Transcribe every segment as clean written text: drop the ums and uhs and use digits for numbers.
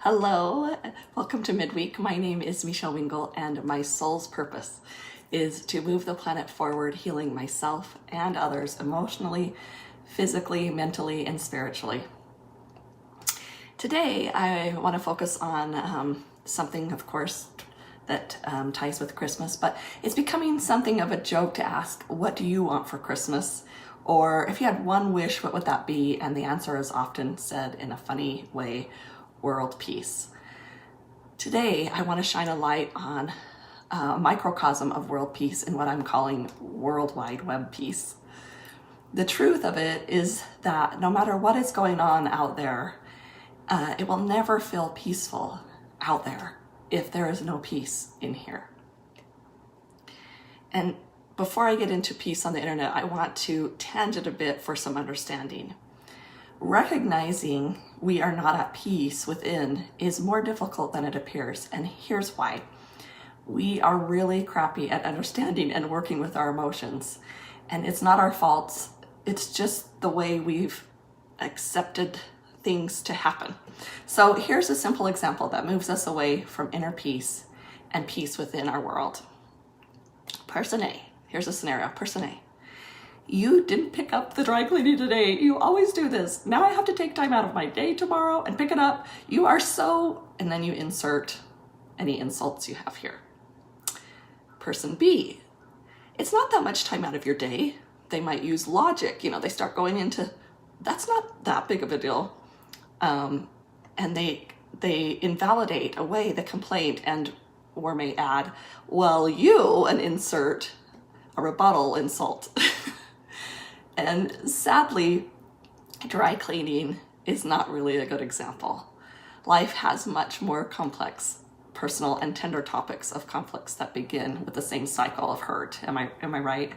Hello, welcome to Midweek. My name is Michelle Wingle, and my soul's purpose is to move the planet forward, healing myself and others emotionally, physically, mentally, and spiritually. Today, I want to focus on something, of course, that ties with Christmas, but it's becoming something of a joke to ask, what do you want for Christmas? Or if you had one wish, what would that be? And the answer is often said in a funny way, world peace. Today, I want to shine a light on a microcosm of world peace in what I'm calling World Wide Web peace. The truth of it is that no matter what is going on out there, it will never feel peaceful out there if there is no peace in here. And before I get into peace on the internet, I want to tangent a bit for some understanding. Recognizing we are not at peace within is more difficult than it appears, and here's why. We are really crappy at understanding and working with our emotions, and it's not our faults, it's just the way we've accepted things to happen. So here's a simple example that moves us away from inner peace and peace within our world. Person A, here's a scenario, person A. You didn't pick up the dry cleaning today. You always do this. Now I have to take time out of my day tomorrow and pick it up. You are so, and then you insert any insults you have here. Person B, it's not that much time out of your day. They might use logic. They start going into, that's not that big of a deal. And they invalidate away the complaint or may add, well, and insert a rebuttal insult. And sadly, dry cleaning is not really a good example. Life has much more complex, personal, and tender topics of conflicts that begin with the same cycle of hurt. Am I right?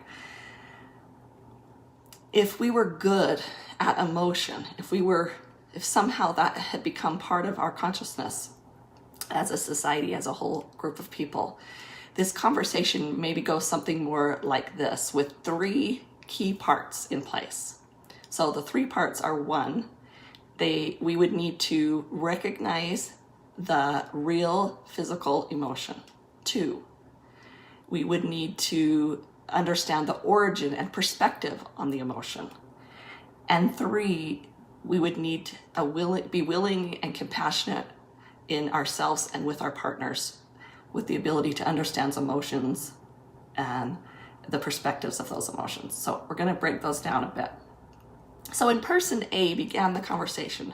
If we were good at emotion, if somehow that had become part of our consciousness as a society, as a whole group of people, this conversation maybe goes something more like this, with three key parts in place. So the three parts are: one, we would need to recognize the real physical emotion. Two, we would need to understand the origin and perspective on the emotion. And three, we would need be willing and compassionate in ourselves and with our partners, with the ability to understand emotions and the perspectives of those emotions. So we're going to break those down a bit. So in person A began the conversation,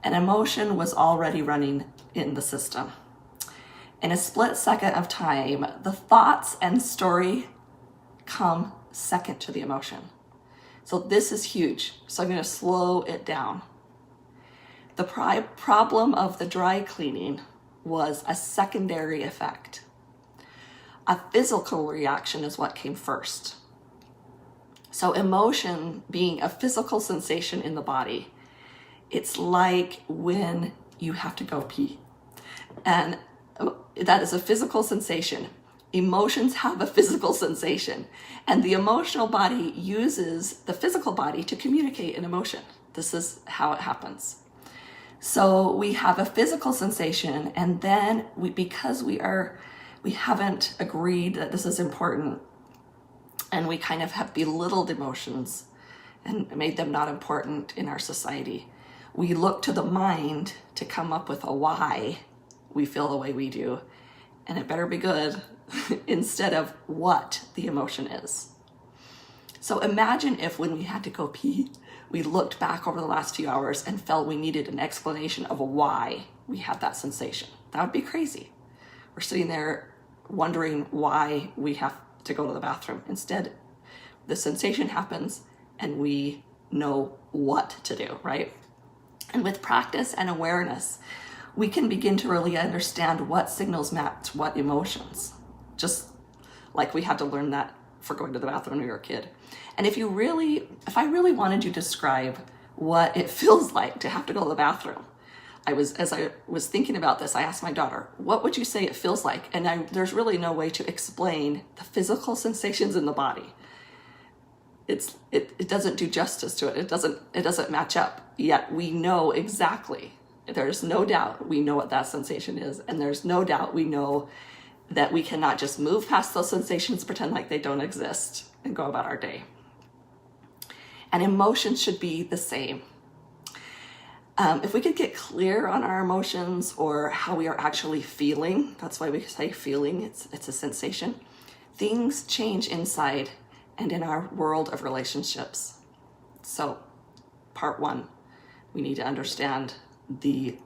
and emotion was already running in the system. In a split second of time, the thoughts and story come second to the emotion. So this is huge. So I'm going to slow it down. The problem of the dry cleaning was a secondary effect. A physical reaction is what came first. So emotion being a physical sensation in the body, it's like when you have to go pee. And that is a physical sensation. Emotions have a physical sensation, and the emotional body uses the physical body to communicate an emotion. This is how it happens. So we have a physical sensation, and then because we haven't agreed that this is important, and we kind of have belittled emotions and made them not important in our society, we look to the mind to come up with a why we feel the way we do, and it better be good, instead of what the emotion is. So imagine if when we had to go pee, we looked back over the last few hours and felt we needed an explanation of why we had that sensation. That would be crazy. We're sitting there wondering why we have to go to the bathroom. Instead, the sensation happens and we know what to do, right? And with practice and awareness, we can begin to really understand what signals match what emotions, just like we had to learn that for going to the bathroom when we were a kid. And if I really wanted you to describe what it feels like to have to go to the bathroom, as I was thinking about this, I asked my daughter, what would you say it feels like? And there's really no way to explain the physical sensations in the body. It doesn't do justice to it. It doesn't match up. Yet we know exactly There's no doubt we know what that sensation is, and there's no doubt we know that we cannot just move past those sensations, pretend like they don't exist, and go about our day. And emotions should be the same. If we could get clear on our emotions or how we are actually feeling, that's why we say feeling, it's a sensation, things change inside and in our world of relationships. So, part one, we need to understand that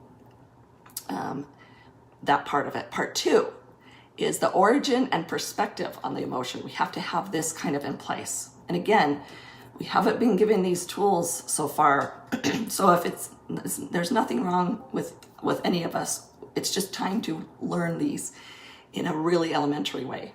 part of it. Part two is the origin and perspective on the emotion. We have to have this kind of in place. And again, we haven't been given these tools so far. So if there's nothing wrong with any of us. It's just time to learn these in a really elementary way.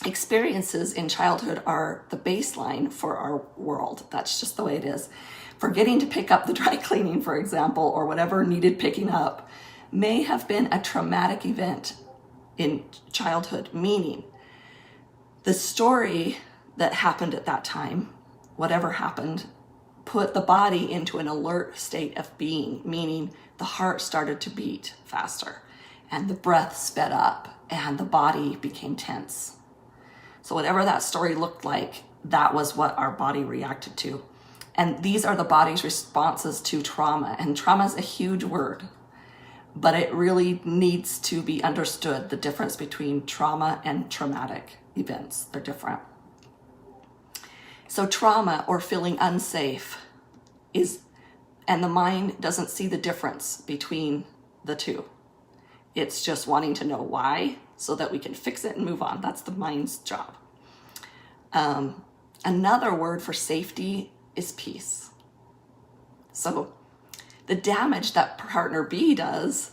Experiences in childhood are the baseline for our world. That's just the way it is. Forgetting to pick up the dry cleaning, for example, or whatever needed picking up, may have been a traumatic event in childhood, meaning the story that happened at that time, whatever happened, put the body into an alert state of being, meaning the heart started to beat faster and the breath sped up and the body became tense. So whatever that story looked like, that was what our body reacted to. And these are the body's responses to trauma. And trauma is a huge word, but it really needs to be understood, the difference between trauma and traumatic events. They're different. So trauma or feeling unsafe and the mind doesn't see the difference between the two. It's just wanting to know why so that we can fix it and move on. That's the mind's job. Another word for safety is peace. So the damage that partner B does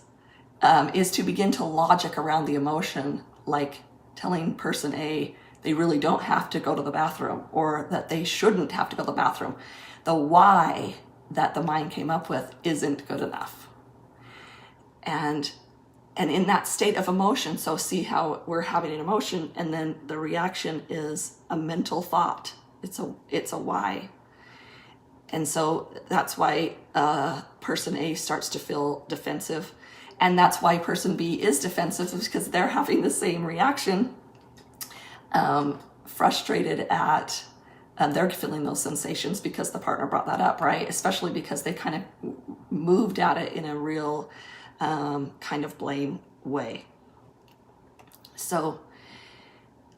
is to begin to logic around the emotion, like telling person A they really don't have to go to the bathroom, or that they shouldn't have to go to the bathroom. The why that the mind came up with isn't good enough. And in that state of emotion, so see how we're having an emotion and then the reaction is a mental thought. It's a why. And so that's why person A starts to feel defensive. And that's why person B is defensive, is because they're having the same reaction, frustrated at, they're feeling those sensations because the partner brought that up, right? Especially because they kind of moved at it in a real kind of blame way. So,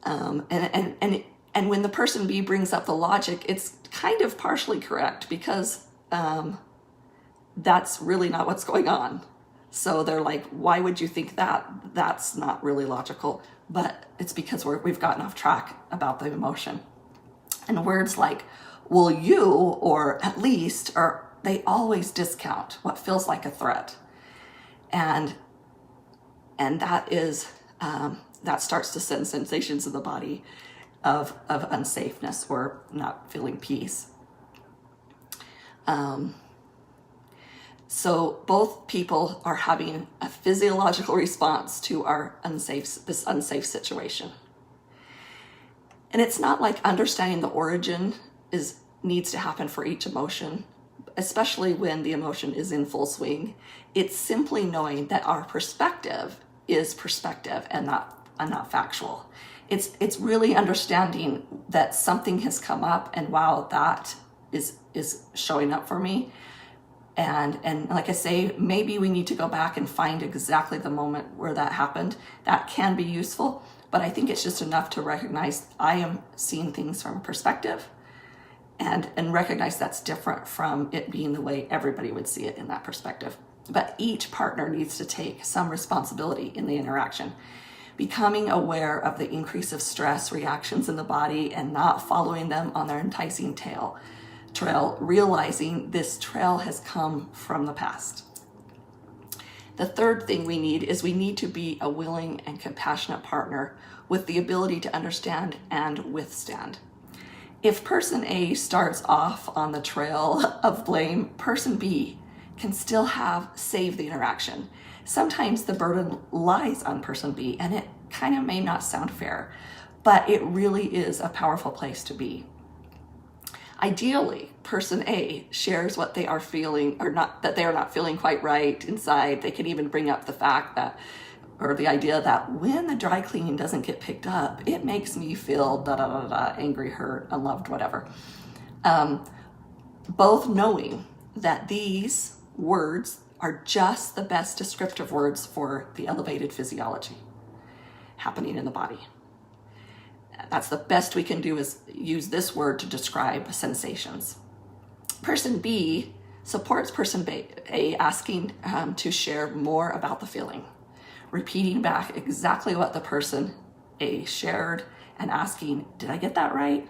and when the person B brings up the logic, it's kind of partially correct because that's really not what's going on. So they're like, why would you think that? That's not really logical, but it's because we've gotten off track about the emotion. And words like, will you, or at least, or they always discount what feels like a threat. And that is, that starts to send sensations in the body of unsafeness or not feeling peace. So both people are having a physiological response to this unsafe situation. And it's not like understanding the origin needs to happen for each emotion, especially when the emotion is in full swing. It's simply knowing that our perspective is perspective and not factual. It's really understanding that something has come up and wow, that is showing up for me. And like I say, maybe we need to go back and find exactly the moment where that happened. That can be useful, but I think it's just enough to recognize I am seeing things from perspective and recognize that's different from it being the way everybody would see it in that perspective. But each partner needs to take some responsibility in the interaction. Becoming aware of the increase of stress reactions in the body and not following them on their enticing trail, realizing this trail has come from the past. The third thing we need to be a willing and compassionate partner with the ability to understand and withstand. If person A starts off on the trail of blame, person B can still save the interaction. Sometimes the burden lies on person B, and it kind of may not sound fair, but it really is a powerful place to be. Ideally, person A shares what they are feeling, or not, that they are not feeling quite right inside. They can even bring up the fact that, or the idea that when the dry cleaning doesn't get picked up, it makes me feel da da da da, angry, hurt, unloved, whatever. Both knowing that these words are just the best descriptive words for the elevated physiology happening in the body. That's the best we can do, is use this word to describe sensations. Person B supports person A, asking to share more about the feeling, repeating back exactly what the person A shared and asking, did I get that right?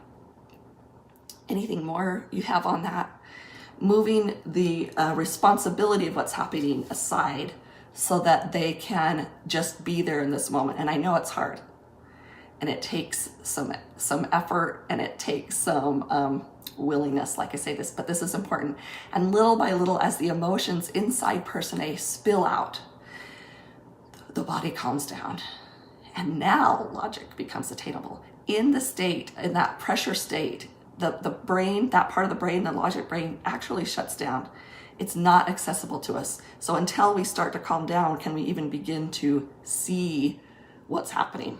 Anything more you have on that? Moving the responsibility of what's happening aside so that they can just be there in this moment. And I know it's hard, and it takes some effort, and it takes some willingness, like I say this, but this is important. And little by little, as the emotions inside person A spill out, the body calms down, and now logic becomes attainable. In the state, in that pressure state, the brain, that part of the brain, the logic brain, actually shuts down. It's not accessible to us. So until we start to calm down, can we even begin to see what's happening?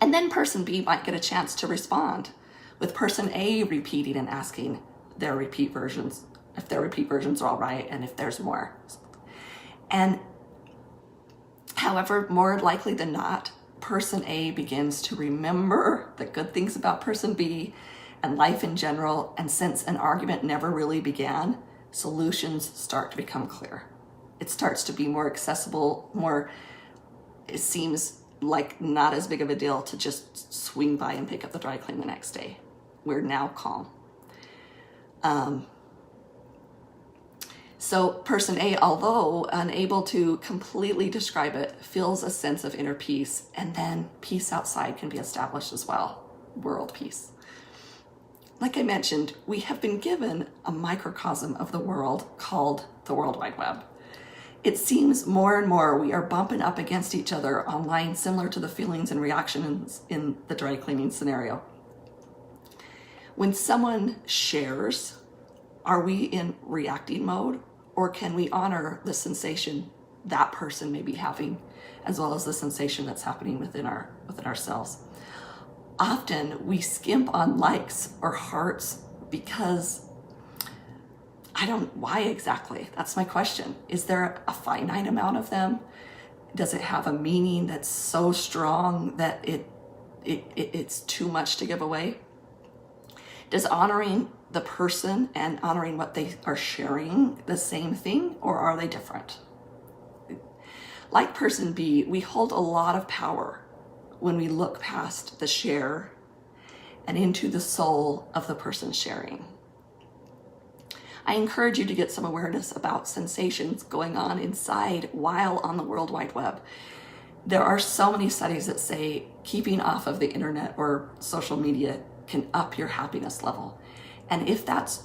And then person B might get a chance to respond, with person A repeating and asking their repeat versions, if their repeat versions are all right, and if there's more. And however, more likely than not, person A begins to remember the good things about person B and life in general, and since an argument never really began, solutions start to become clear. It starts to be more accessible, it seems like not as big of a deal to just swing by and pick up the dry clean the next day. We're now calm. So person A, although unable to completely describe it, feels a sense of inner peace, and then peace outside can be established as well, world peace. Like I mentioned, we have been given a microcosm of the world called the World Wide Web. It seems more and more we are bumping up against each other online, similar to the feelings and reactions in the dry cleaning scenario. When someone shares, are we in reacting mode, or can we honor the sensation that person may be having, as well as the sensation that's happening within ourselves? Often we skimp on likes or hearts because why exactly? That's my question. Is there a finite amount of them? Does it have a meaning that's so strong that it's too much to give away? Does honoring the person and honoring what they are sharing the same thing, or are they different? Like person B, we hold a lot of power when we look past the share and into the soul of the person sharing. I encourage you to get some awareness about sensations going on inside while on the World Wide Web. There are so many studies that say keeping off of the internet or social media can up your happiness level. And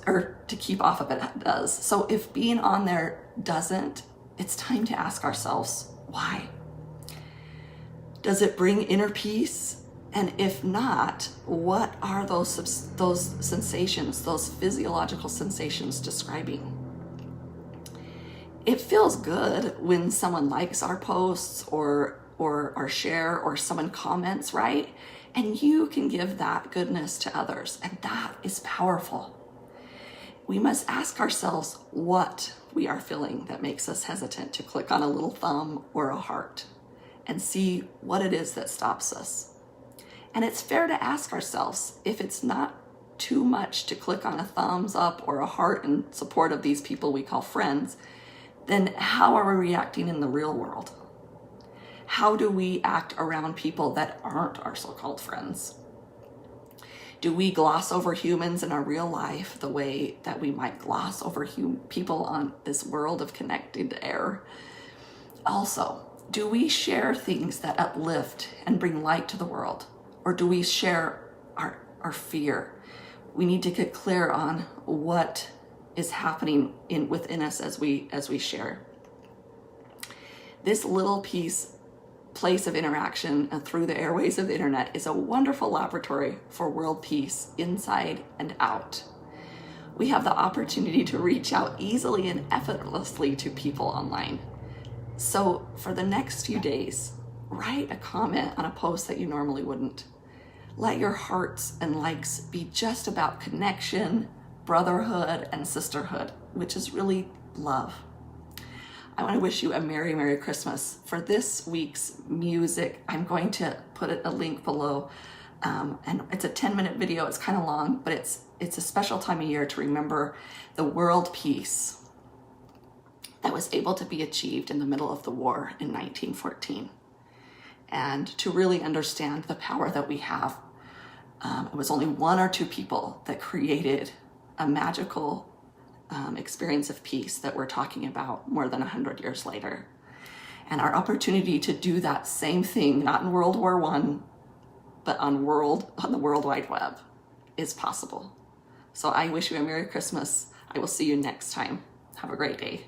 or to keep off of it does. So if being on there doesn't, it's time to ask ourselves, why? Does it bring inner peace? And if not, what are those sensations, those physiological sensations describing? It feels good when someone likes our posts or our share, or someone comments, right? And you can give that goodness to others, and that is powerful. We must ask ourselves what we are feeling that makes us hesitant to click on a little thumb or a heart, and see what it is that stops us. And it's fair to ask ourselves, if it's not too much to click on a thumbs up or a heart in support of these people we call friends, then how are we reacting in the real world? How do we act around people that aren't our so-called friends? Do we gloss over humans in our real life the way that we might gloss over people on this world of connected air? Also, do we share things that uplift and bring light to the world? Or do we share our fear? We need to get clear on what is happening within us as we share. This little piece place of interaction through the airways of the internet is a wonderful laboratory for world peace inside and out. We have the opportunity to reach out easily and effortlessly to people online. So for the next few days, write a comment on a post that you normally wouldn't. Let your hearts and likes be just about connection, brotherhood, and sisterhood, which is really love. I want to wish you a Merry, Merry Christmas. For this week's music, I'm going to put a link below. And it's a 10-minute video. It's kind of long, but it's a special time of year to remember the world peace that was able to be achieved in the middle of the war in 1914. And to really understand the power that we have. It was only one or two people that created a magical experience of peace that we're talking about more than 100 years later. And our opportunity to do that same thing, not in World War I, but on the World Wide Web, is possible. So I wish you a Merry Christmas. I will see you next time. Have a great day.